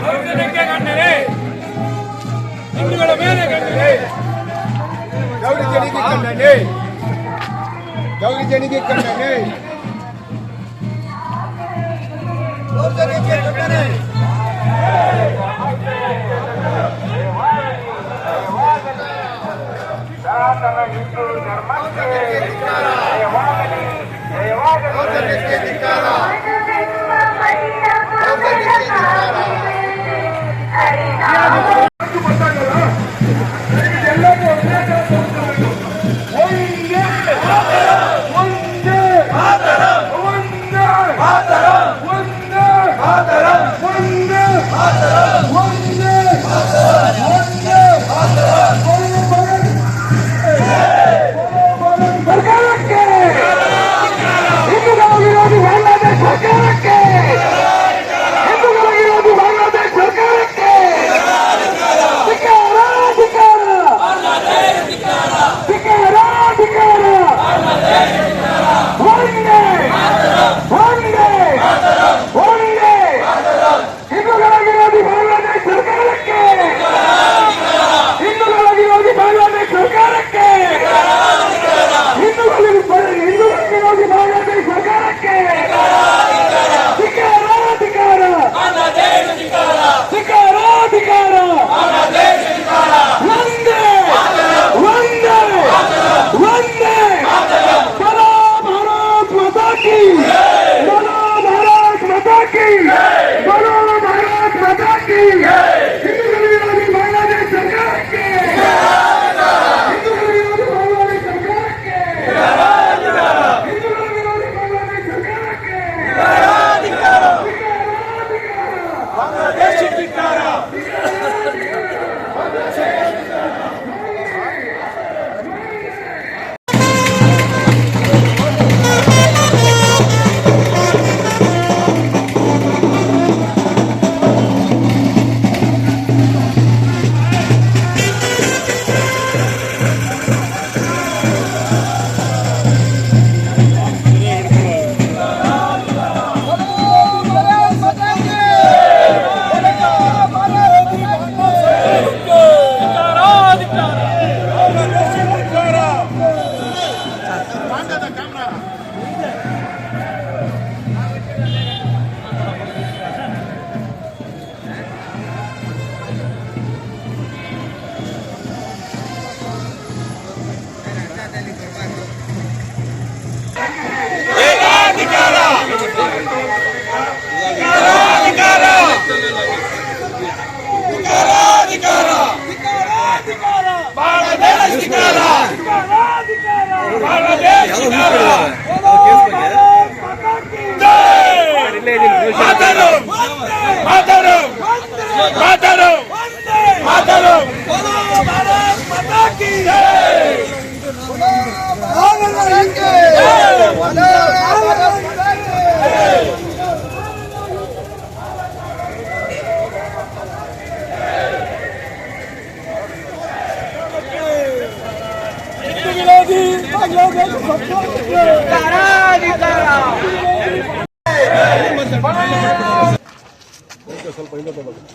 ದೌರ್ಜನ್ಯಕ್ಕೆ ಖಂಡನೆ, ಹಿಂದೂಗಳ ಮೇಲೆ ಖಂಡನೆ, ದೌರ್ಜನ್ಯಕ್ಕೆ ಖಂಡನೆ, ದೌರ್ಜನ್ಯಕ್ಕೆ ಖಂಡನೆ, ದೌರ್ಜನ್ಯಕ್ಕೆ ಖಂಡನೆ. ಸನಾತನ ಹಿಂದೂ ಧರ್ಮಕ್ಕೆ ಜಯವಾಗಲಿ, ದೌರ್ಜನ್ಯಕ್ಕೆ ಧಿಕ್ಕಾರ,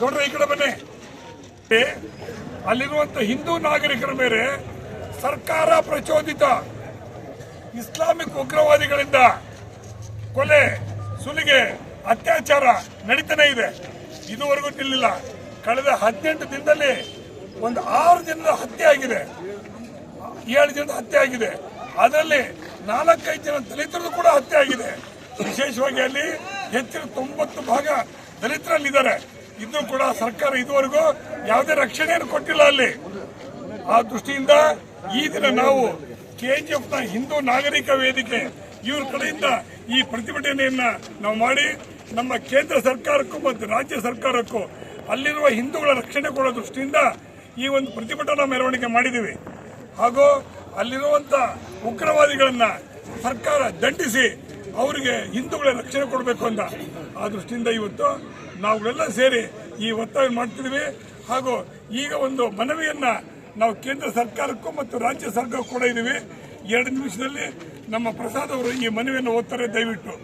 ನೋಡ್ರಿ, ಈ ಕಡೆ ಬನ್ನಿ. ಅಲ್ಲಿರುವಂತ ಹಿಂದೂ ನಾಗರಿಕರ ಮೇಲೆ ಸರ್ಕಾರ ಪ್ರಚೋದಿತ ಇಸ್ಲಾಮಿಕ್ ಉಗ್ರವಾದಿಗಳಿಂದ ಕೊಲೆ, ಸುಲಿಗೆ, ಅತ್ಯಾಚಾರ ನಡೀತಾನೆ ಇದೆ. ಇದುವರೆಗೂ ನಿಲ್ಲಿಲ್ಲ. ಕಳೆದ 18 ದಿನದಲ್ಲಿ ಒಂದು 6 ಜನರ ಹತ್ಯೆ ಆಗಿದೆ, 7 ಜನದ ಹತ್ಯೆ ಆಗಿದೆ. ಅದರಲ್ಲಿ 4-5 ಜನ ದಲಿತರದ್ದು ಕೂಡ ಹತ್ಯೆ ಆಗಿದೆ. ವಿಶೇಷವಾಗಿ ಅಲ್ಲಿ ಹೆಚ್ಚಿನ 90 ಭಾಗ ದಲಿತರಲ್ಲಿದ್ದಾರೆ. ಇದು ಕೂಡ ಸರ್ಕಾರ ಇದುವರೆಗೂ ಯಾವುದೇ ರಕ್ಷಣೆಯನ್ನು ಕೊಟ್ಟಿಲ್ಲ ಅಲ್ಲಿ. ಆ ದೃಷ್ಟಿಯಿಂದ ಈ ದಿನ ನಾವು KGF ನ ಹಿಂದೂ ನಾಗರಿಕ ವೇದಿಕೆ ಇವ್ರ ಕಡೆಯಿಂದ ಈ ಪ್ರತಿಭಟನೆಯನ್ನ ನಾವು ಮಾಡಿ ನಮ್ಮ ಕೇಂದ್ರ ಸರ್ಕಾರಕ್ಕೂ ಮತ್ತು ರಾಜ್ಯ ಸರ್ಕಾರಕ್ಕೂ ಅಲ್ಲಿರುವ ಹಿಂದೂಗಳ ರಕ್ಷಣೆ ಕೊಡೋ ದೃಷ್ಟಿಯಿಂದ ಈ ಒಂದು ಪ್ರತಿಭಟನಾ ಮೆರವಣಿಗೆ ಮಾಡಿದ್ದೀವಿ. ಹಾಗೂ ಅಲ್ಲಿರುವಂತ ಉಗ್ರವಾದಿಗಳನ್ನ ಸರ್ಕಾರ ದಂಡಿಸಿ ಅವರಿಗೆ ಹಿಂದೂಗಳ ರಕ್ಷಣೆ ಕೊಡಬೇಕು ಅಂತ ಆ ದೃಷ್ಟಿಯಿಂದ ಇವತ್ತು ನಾವುಗಳೆಲ್ಲ ಸೇರಿ ಈ ಒತ್ತಾಯ ಮಾಡ್ತಿದ್ದೀವಿ. ಹಾಗೂ ಈಗ ಒಂದು ಮನವಿಯನ್ನ ನಾವು ಕೇಂದ್ರ ಸರ್ಕಾರಕ್ಕೂ ಮತ್ತು ರಾಜ್ಯ ಸರ್ಕಾರಕ್ಕೂ ಕೂಡ ಇದ್ದೀವಿ. 2 ನಿಮಿಷದಲ್ಲಿ ನಮ್ಮ ಪ್ರಸಾದ್ ಅವರು ಈ ಮನವಿಯನ್ನು ಓದ್ತಾರೆ. ದಯವಿಟ್ಟು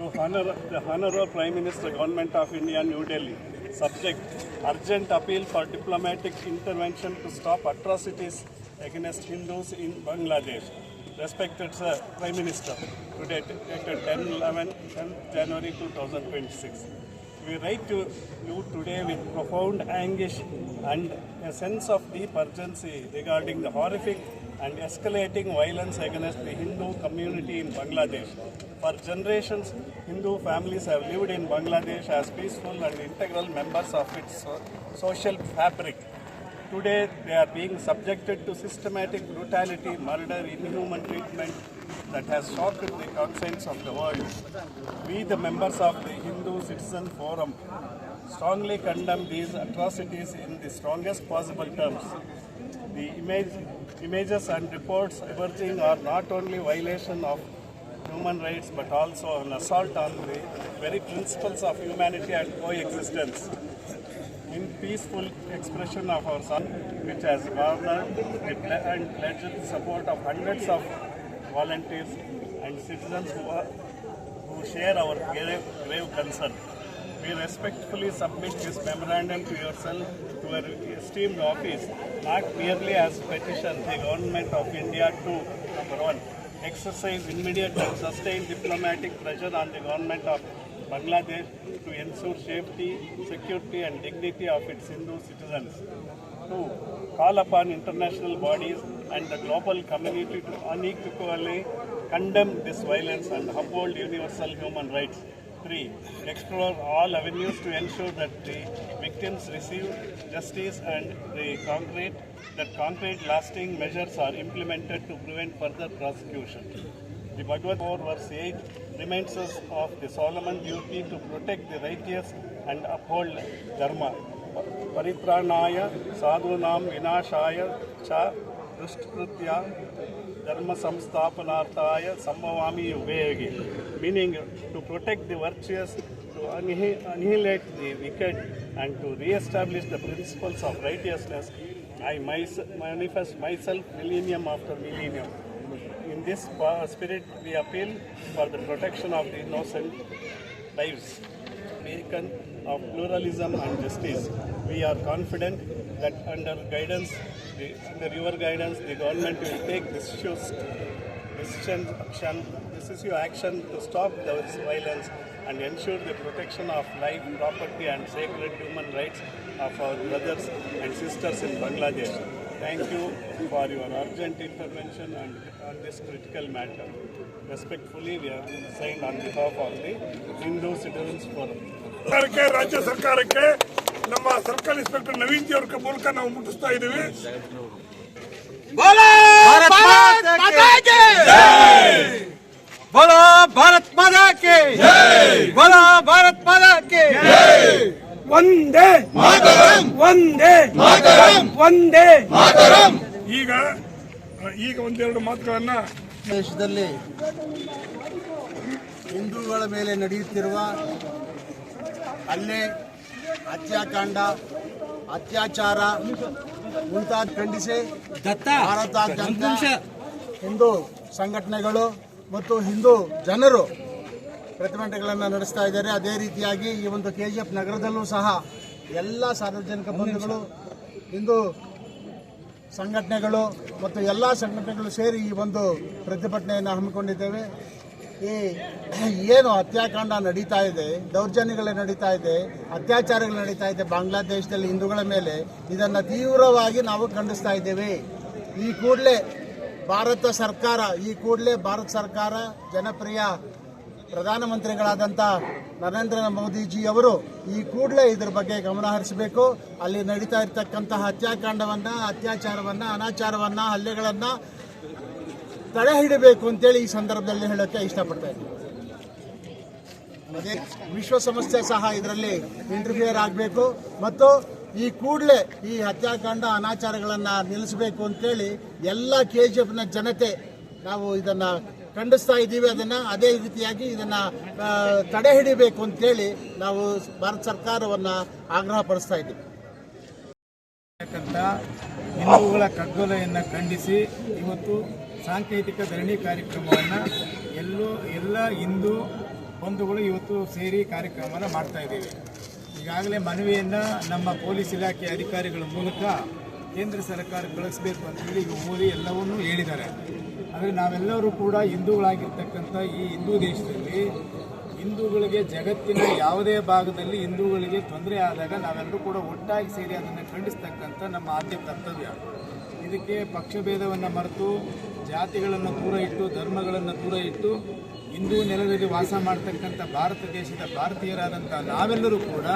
To honor the Honorable Prime Minister, Government of India, New Delhi. Subject: urgent appeal for diplomatic intervention to stop atrocities against Hindus in Bangladesh. Respected Sir Prime Minister, today dated 10 January 2026. We write to you today with profound anguish and a sense of deep urgency regarding the horrific and escalating violence against the Hindu community in Bangladesh. For generations, Hindu families have lived in Bangladesh as peaceful and integral members of its social fabric. Today, they are being subjected to systematic brutality, murder, inhuman treatment that has shocked the conscience of the world. We, the members of the Hindu Citizen Forum, strongly condemn these atrocities in the strongest possible terms. The images and reports emerging are not only violation of human rights but also an assault on the very principles of humanity and coexistence. In peaceful expression of our son, which has garnered and pledged the support of hundreds of volunteers and citizens who share our grave concern. We respectfully submit this memorandum to yourself, to your esteemed office, not merely as a petition, the Government of India to, number one, exercise immediate and sustained diplomatic pressure on the Government of Bangladesh to ensure safety, security and dignity of its Hindu citizens. 2. Call upon international bodies and the global community to unequivocally condemn this violence and uphold universal human rights. 3. Explore all avenues to ensure that the victims receive justice and concrete lasting measures are implemented to prevent further prosecution. The Bhagavad Gita verse 8 reminds us of the solemn duty to protect the righteous and uphold dharma. Paritranaya sadhunam vinashaya cha dushkritya dharma samsthapanarthaya sambhavami yuge, meaning to protect the virtuous, to annihilate the wicked and to re-establish the principles of righteousness. I manifest myself millennium after millennium. In this spirit, we appeal for the protection of the innocent lives, beacon of pluralism and justice. We are confident that under your guidance, the government will take decisive action to stop this violence and ensure the protection of life, property and sacred human rights of our brothers and sisters in Bangladesh. Thank you for your urgent intervention and on this critical matter. Respectfully, we are signed on behalf of the Hindu Citizens Forum. ರಾಜ್ಯ ಸರ್ಕಾರಕ್ಕೆ ನಮ್ಮ circle inspector Naveen G ಅವರ ಮೂಲಕ ನಾವು ಮುಟ್ಟಿಸ್ತಾ ಇದ್ದೀವಿ. बोलो भारत माता की जय, बोलो भारत माता की जय, वंदे मातरम, वंदे मातरम, वंदे मातरम. ಈಗ ಒಂದೆರಡು ಮಾತುಗಳನ್ನ ದೇಶದಲ್ಲಿ ಹಿಂದೂಗಳ ಮೇಲೆ ನಡೆಯುತ್ತಿರುವ ಹಲ್ಲೆ, ಹತ್ಯಾಕಾಂಡ, ಅತ್ಯಾಚಾರ ಮುಂತಾದ ಖಂಡಿಸಿ ಭಾರತಾದ್ಯಂತ ಹಿಂದೂ ಸಂಘಟನೆಗಳು ಮತ್ತು ಹಿಂದೂ ಜನರು ಪ್ರತಿಭಟನೆಗಳನ್ನು ನಡೆಸ್ತಾ ಇದ್ದಾರೆ. ಅದೇ ರೀತಿಯಾಗಿ ಈ ಒಂದು KGF ನಗರದಲ್ಲೂ ಸಹ ಎಲ್ಲ ಸಾರ್ವಜನಿಕ ಬಂಧುಗಳು, ಹಿಂದೂ ಸಂಘಟನೆಗಳು ಮತ್ತು ಎಲ್ಲ ಸಂಘಟನೆಗಳು ಸೇರಿ ಈ ಒಂದು ಪ್ರತಿಭಟನೆಯನ್ನು ಹಮ್ಮಿಕೊಂಡಿದ್ದೇವೆ. ಈ ಏನು ಹತ್ಯಾಕಾಂಡ ನಡೀತಾ ಇದೆ, ದೌರ್ಜನ್ಯಗಳು ನಡೀತಾ ಇದೆ, ಅತ್ಯಾಚಾರಗಳು ನಡೀತಾ ಇದೆ ಬಾಂಗ್ಲಾದೇಶದಲ್ಲಿ ಹಿಂದೂಗಳ ಮೇಲೆ, ಇದನ್ನು ತೀವ್ರವಾಗಿ ನಾವು ಖಂಡಿಸ್ತಾ ಇದ್ದೇವೆ. ಈ ಕೂಡಲೇ ಭಾರತ ಸರ್ಕಾರ ಜನಪ್ರಿಯ ಪ್ರಧಾನಮಂತ್ರಿಗಳಾದಂಥ ನರೇಂದ್ರ ಮೋದಿಜಿ ಅವರು ಈ ಕೂಡಲೇ ಇದರ ಬಗ್ಗೆ ಗಮನ ಹರಿಸಬೇಕು. ಅಲ್ಲಿ ನಡೀತಾ ಇರತಕ್ಕಂತಹ ಹತ್ಯಾಕಾಂಡವನ್ನು, ಅತ್ಯಾಚಾರವನ್ನು, ಅನಾಚಾರವನ್ನು, ಹಲ್ಲೆಗಳನ್ನು ತಡೆ ಹಿಡಬೇಕು ಅಂತೇಳಿ ಈ ಸಂದರ್ಭದಲ್ಲಿ ಹೇಳೋಕ್ಕೆ ಇಷ್ಟಪಡ್ತಾ ಇದ್ದೀನಿ. ಅದೇ ವಿಶ್ವಸಂಸ್ಥೆ ಸಹ ಇದರಲ್ಲಿ ಇಂಟರ್ಫಿಯರ್ ಆಗಬೇಕು ಮತ್ತು ಈ ಕೂಡಲೇ ಈ ಹತ್ಯಾಕಾಂಡ, ಅನಾಚಾರಗಳನ್ನು ನಿಲ್ಲಿಸಬೇಕು ಅಂತೇಳಿ ಎಲ್ಲ KGFನ ಜನತೆ ನಾವು ಇದನ್ನು ಖಂಡಿಸ್ತಾ ಇದ್ದೀವಿ. ಅದೇ ರೀತಿಯಾಗಿ ಇದನ್ನು ತಡೆ ಹಿಡಿಬೇಕು ಅಂತೇಳಿ ನಾವು ಭಾರತ ಸರ್ಕಾರವನ್ನು ಆಗ್ರಹ ಪಡಿಸ್ತಾ ಇದ್ದೀವಿ. ಹಿಂದೂಗಳ ಕಗ್ಗೊಲೆಯನ್ನು ಖಂಡಿಸಿ ಇವತ್ತು ಸಾಂಕೇತಿಕ ಧರಣಿ ಕಾರ್ಯಕ್ರಮವನ್ನು ಎಲ್ಲ ಹಿಂದೂ ಬಂಧುಗಳು ಇವತ್ತು ಸೇರಿ ಕಾರ್ಯಕ್ರಮವನ್ನು ಮಾಡ್ತಾ ಇದ್ದೀವಿ. ಈಗಾಗಲೇ ಮನವಿಯನ್ನು ನಮ್ಮ ಪೊಲೀಸ್ ಇಲಾಖೆ ಅಧಿಕಾರಿಗಳ ಮೂಲಕ ಕೇಂದ್ರ ಸರ್ಕಾರ ಕಳಿಸಬೇಕು ಅಂತೇಳಿ ಈಗ ಮೋದಿ ಎಲ್ಲವನ್ನೂ ಹೇಳಿದ್ದಾರೆ. ಆದರೆ ನಾವೆಲ್ಲರೂ ಕೂಡ ಹಿಂದೂಗಳಾಗಿರ್ತಕ್ಕಂಥ ಈ ಹಿಂದೂ ದೇಶದಲ್ಲಿ ಹಿಂದೂಗಳಿಗೆ ಜಗತ್ತಿನ ಯಾವುದೇ ಭಾಗದಲ್ಲಿ ಹಿಂದೂಗಳಿಗೆ ತೊಂದರೆ ಆದಾಗ ನಾವೆಲ್ಲರೂ ಕೂಡ ಒಟ್ಟಾಗಿ ಸೇರಿ ಅದನ್ನು ಖಂಡಿಸ್ತಕ್ಕಂಥ ನಮ್ಮ ಆದ್ಯ ಕರ್ತವ್ಯ. ಇದಕ್ಕೆ ಪಕ್ಷಭೇದವನ್ನು ಮರೆತು ಜಾತಿಗಳನ್ನು ದೂರ ಇಟ್ಟು ಧರ್ಮಗಳನ್ನು ದೂರ ಇಟ್ಟು ಹಿಂದೂ ನೆಲದಲ್ಲಿ ವಾಸ ಮಾಡ್ತಕ್ಕಂಥ ಭಾರತ ದೇಶದ ಭಾರತೀಯರಾದಂಥ ನಾವೆಲ್ಲರೂ ಕೂಡ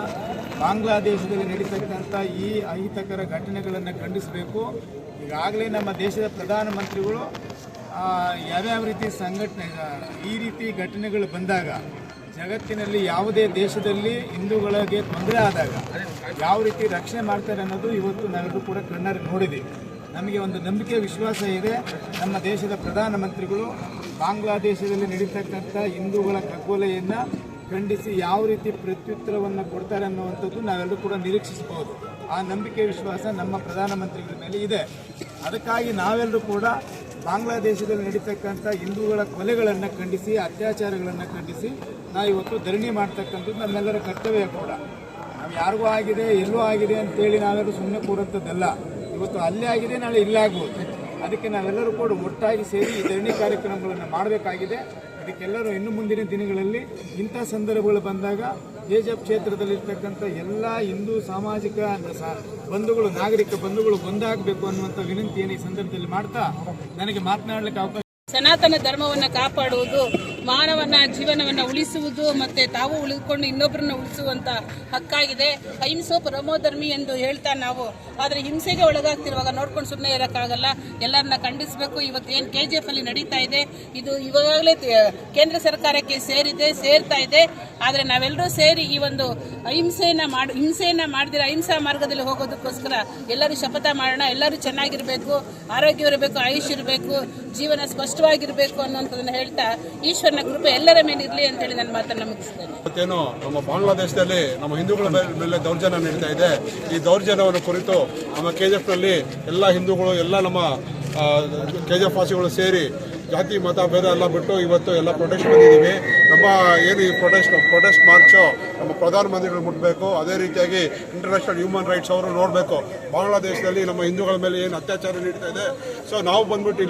ಬಾಂಗ್ಲಾದೇಶದಲ್ಲಿ ನಡೀತಕ್ಕಂಥ ಈ ಅಹಿತಕರ ಘಟನೆಗಳನ್ನು ಖಂಡಿಸಬೇಕು. ಈಗಾಗಲೇ ನಮ್ಮ ದೇಶದ ಪ್ರಧಾನಮಂತ್ರಿಗಳು ಯಾವ್ಯಾವ ರೀತಿ ಈ ರೀತಿ ಘಟನೆಗಳು ಬಂದಾಗ ಜಗತ್ತಿನಲ್ಲಿ ಯಾವುದೇ ದೇಶದಲ್ಲಿ ಹಿಂದೂಗಳಿಗೆ ತೊಂದರೆ ಆದಾಗ ಯಾವ ರೀತಿ ರಕ್ಷಣೆ ಮಾಡ್ತಾರೆ ಅನ್ನೋದು ಇವತ್ತು ನಾವೆಲ್ಲರೂ ಕೂಡ ಕಣ್ಣಾರೆ ನೋಡಿದ್ದೀವಿ. ನಮಗೆ ಒಂದು ನಂಬಿಕೆ ವಿಶ್ವಾಸ ಇದೆ, ನಮ್ಮ ದೇಶದ ಪ್ರಧಾನಮಂತ್ರಿಗಳು ಬಾಂಗ್ಲಾದೇಶದಲ್ಲಿ ನಡೀತಕ್ಕಂಥ ಹಿಂದೂಗಳ ಕಗ್ಗೊಲೆಯನ್ನು ಖಂಡಿಸಿ ಯಾವ ರೀತಿ ಪ್ರತ್ಯುತ್ತರವನ್ನು ಕೊಡ್ತಾರೆ ಅನ್ನುವಂಥದ್ದು ನಾವೆಲ್ಲರೂ ಕೂಡ ನಿರೀಕ್ಷಿಸಬಹುದು. ಆ ನಂಬಿಕೆ ವಿಶ್ವಾಸ ನಮ್ಮ ಪ್ರಧಾನಮಂತ್ರಿಗಳ ಮೇಲೆ ಇದೆ. ಅದಕ್ಕಾಗಿ ನಾವೆಲ್ಲರೂ ಕೂಡ ಬಾಂಗ್ಲಾದೇಶದಲ್ಲಿ ನಡೀತಕ್ಕಂಥ ಹಿಂದೂಗಳ ಕೊಲೆಗಳನ್ನು ಖಂಡಿಸಿ ಅತ್ಯಾಚಾರಗಳನ್ನು ಖಂಡಿಸಿ ನಾವು ಇವತ್ತು ಧರಣಿ ಮಾಡ್ತಕ್ಕಂಥದ್ದು ನಮ್ಮೆಲ್ಲರ ಕರ್ತವ್ಯ ಕೂಡ. ನಾವು ಯಾರಿಗೂ ಆಗಿದೆ ಎಲ್ಲೂ ಆಗಿದೆ ಅಂತೇಳಿ ನಾವೆಲ್ಲರೂ ಸುಮ್ಮನೆ ಕೂರಂಥದ್ದಲ್ಲ. ಇವತ್ತು ಅಲ್ಲೇ ಆಗಿದೆ, ನಾಳೆ ಇಲ್ಲಾಗ್ಬೋದು. ಅದಕ್ಕೆ ನಾವೆಲ್ಲರೂ ಕೂಡ ಒಟ್ಟಾಗಿ ಸೇರಿ ಈ ಧರಣಿ ಕಾರ್ಯಕ್ರಮಗಳನ್ನು ಮಾಡಬೇಕಾಗಿದೆ. ಇದಕ್ಕೆಲ್ಲರೂ ಇನ್ನು ಮುಂದಿನ ದಿನಗಳಲ್ಲಿ ಇಂಥ ಸಂದರ್ಭಗಳು ಬಂದಾಗ ಕೆಜಿಎಫ್ ಕ್ಷೇತ್ರದಲ್ಲಿರ್ತಕ್ಕಂಥ ಎಲ್ಲ ಹಿಂದೂ ಸಾಮಾಜಿಕ ಬಂಧುಗಳು, ನಾಗರಿಕ ಬಂಧುಗಳು ಒಂದಾಗಬೇಕು ಅನ್ನುವಂಥ ವಿನಂತಿಯನ್ನು ಈ ಸಂದರ್ಭದಲ್ಲಿ ಮಾಡ್ತಾ ನನಗೆ ಮಾತನಾಡಲಿಕ್ಕೆ ಅವಕಾಶ. ಸನಾತನ ಧರ್ಮವನ್ನು ಕಾಪಾಡುವುದು, ಮಾನವನ ಜೀವನವನ್ನು ಉಳಿಸುವುದು ಮತ್ತೆ ತಾವು ಉಳಿದುಕೊಂಡು ಇನ್ನೊಬ್ಬರನ್ನ ಉಳಿಸುವಂತ ಹಕ್ಕಾಗಿದೆ. ಅಹಿಂಸೋ ಪರಮೋಧರ್ಮಿ ಎಂದು ಹೇಳ್ತಾ ನಾವು ಆದರೆ ಹಿಂಸೆಗೆ ಒಳಗಾಗ್ತಿರುವಾಗ ನೋಡ್ಕೊಂಡು ಸುಮ್ಮನೆ ಇರೋಕ್ಕಾಗಲ್ಲ. ಎಲ್ಲರನ್ನ ಖಂಡಿಸಬೇಕು. ಇವತ್ತು ಏನು KGF ಅಲ್ಲಿ ನಡೀತಾ ಇದೆ ಇದು ಇವಾಗಲೇ ಕೇಂದ್ರ ಸರ್ಕಾರಕ್ಕೆ ಸೇರ್ತಾ ಇದೆ. ಆದರೆ ನಾವೆಲ್ಲರೂ ಸೇರಿ ಈ ಒಂದು ಹಿಂಸೆಯನ್ನ ಮಾಡದಿರ ಅಹಿಂಸಾ ಮಾರ್ಗದಲ್ಲಿ ಹೋಗೋದಕ್ಕೋಸ್ಕರ ಎಲ್ಲರೂ ಶಪಥ ಮಾಡೋಣ. ಎಲ್ಲರೂ ಚೆನ್ನಾಗಿರಬೇಕು, ಆರೋಗ್ಯವಿರಬೇಕು, ಆಯುಷ್ ಇರಬೇಕು, ಜೀವನ ಸ್ಪಷ್ಟವಾಗಿರಬೇಕು ಅನ್ನುವಂಥದ್ದನ್ನು ಹೇಳ್ತಾ ಈಶ್ವರನ ಕೃಪೆ ಎಲ್ಲರ ಮೇಲೆ ಇರಲಿ ಅಂತ ಹೇಳಿ ನನ್ನ ಮಾತನ್ನು ಮುಗಿಸ್ತೇನೆ. ಮತ್ತೇನು ನಮ್ಮ ಬಾಂಗ್ಲಾದೇಶದಲ್ಲಿ ನಮ್ಮ ಹಿಂದೂಗಳ ಮೇಲೆ ದೌರ್ಜನ್ಯ ನಡೀತಾ ಇದೆ. ಈ ದೌರ್ಜನ್ಯವನ್ನು ಕುರಿತು ನಮ್ಮ KGFನಲ್ಲಿ ಎಲ್ಲ ಹಿಂದೂಗಳು, ಎಲ್ಲ ನಮ್ಮ KGF ವಾಸಿಗಳು ಸೇರಿ ಜಾತಿ ಮತ ಭೇದ ಎಲ್ಲ ಬಿಟ್ಟು ಇವತ್ತು ಎಲ್ಲ ಪ್ರೊಟೆಸ್ಟ್ ಬಂದಿದ್ದೀವಿ. ನಮ್ಮ ಏನು ಈ ಪ್ರೊಟೆಸ್ಟ್ ಮಾರ್ಚು ನಮ್ಮ ಪ್ರಧಾನಮಂತ್ರಿಗಳು ಮುಟ್ಟಬೇಕು. ಅದೇ ರೀತಿಯಾಗಿ ಇಂಟರ್ನ್ಯಾಷನಲ್ ಹ್ಯೂಮನ್ ರೈಟ್ಸ್ ಅವರು ನೋಡಬೇಕು ಬಾಂಗ್ಲಾದೇಶದಲ್ಲಿ ನಮ್ಮ ಹಿಂದೂಗಳ ಮೇಲೆ ಏನು ಅತ್ಯಾಚಾರ ನಡೀತಾ ಇದೆ. ಸೊ ನಾವು ಬಂದ್ಬಿಟ್ಟು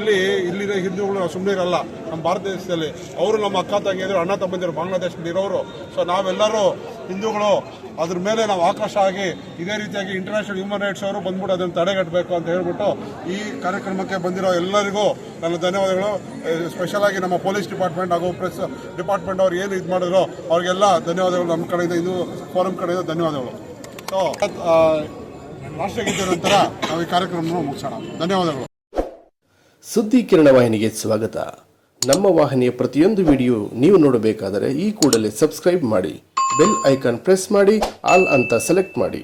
ಇಲ್ಲಿನ ಹಿಂದೂಗಳು ನಾವು ಸುಮ್ಮನೆ ಇರಲ್ಲ. ನಮ್ಮ ಭಾರತ ದೇಶದಲ್ಲಿ ಅವರು ನಮ್ಮ ಅಕ್ಕ ತಂಗಿಯರು, ಅಣ್ಣ ತಮ್ಮಂದಿರು ಬಾಂಗ್ಲಾದೇಶದಲ್ಲಿ ಇರೋರು. ಸೊ ನಾವೆಲ್ಲರೂ ಹಿಂದೂಗಳು ಅದ್ರ ಮೇಲೆ ನಾವು ಆಕ್ರೋಶ ಆಗಿ ಇದೇ ರೀತಿಯಾಗಿ ಇಂಟರ್ನ್ಯಾಷನಲ್ ಹ್ಯೂಮನ್ ರೈಟ್ಸ್ ಅವರು ಬಂದ್ಬಿಟ್ಟು ಅದನ್ನು ತಡೆಗಟ್ಟಬೇಕು ಅಂತ ಹೇಳ್ಬಿಟ್ಟು ಈ ಕಾರ್ಯಕ್ರಮಕ್ಕೆ ಬಂದಿರೋ ಎಲ್ಲರಿಗೂ ನನ್ನ ಧನ್ಯವಾದಗಳು. ಸ್ಪೆಷಲ್ ಆಗಿ ನಮ್ಮ ಪೊಲೀಸ್ ಡಿಪಾರ್ಟ್ಮೆಂಟ್ ಹಾಗೂ ಪ್ರೆಸ್ ಡಿಪಾರ್ಟ್ಮೆಂಟ್ ಅವ್ರು ಏನು ಇದು ಮಾಡಿದ್ರು ಅವ್ರಿಗೆಲ್ಲ ಧನ್ಯವಾದಗಳು. ನಮ್ಮ ಕಡೆಯಿಂದ ಇದು ಫೋರಂ ಕಡೆಯಿಂದ ಧನ್ಯವಾದಗಳು. ಸೊ ರಾಷ್ಟ್ರಗೀತೆ ನಂತರ ನಾವು ಈ ಕಾರ್ಯಕ್ರಮವನ್ನು ಮುಗಿಸೋಣ. ಧನ್ಯವಾದಗಳು. ಸುದ್ದಿ ಕಿರಣ ವಾಹಿನಿಗೆ ಸ್ವಾಗತ. ನಮ್ಮ ವಾಹಿನಿಯ ಪ್ರತಿಯೊಂದು ವಿಡಿಯೋ ನೀವು ನೋಡಬೇಕಾದರೆ ಈ ಕೂಡಲೇ ಸಬ್ಸ್ಕ್ರೈಬ್ ಮಾಡಿ, ಬೆಲ್ ಐಕಾನ್ ಪ್ರೆಸ್ ಮಾಡಿ, ಆಲ್ ಅಂತ ಸೆಲೆಕ್ಟ್ ಮಾಡಿ.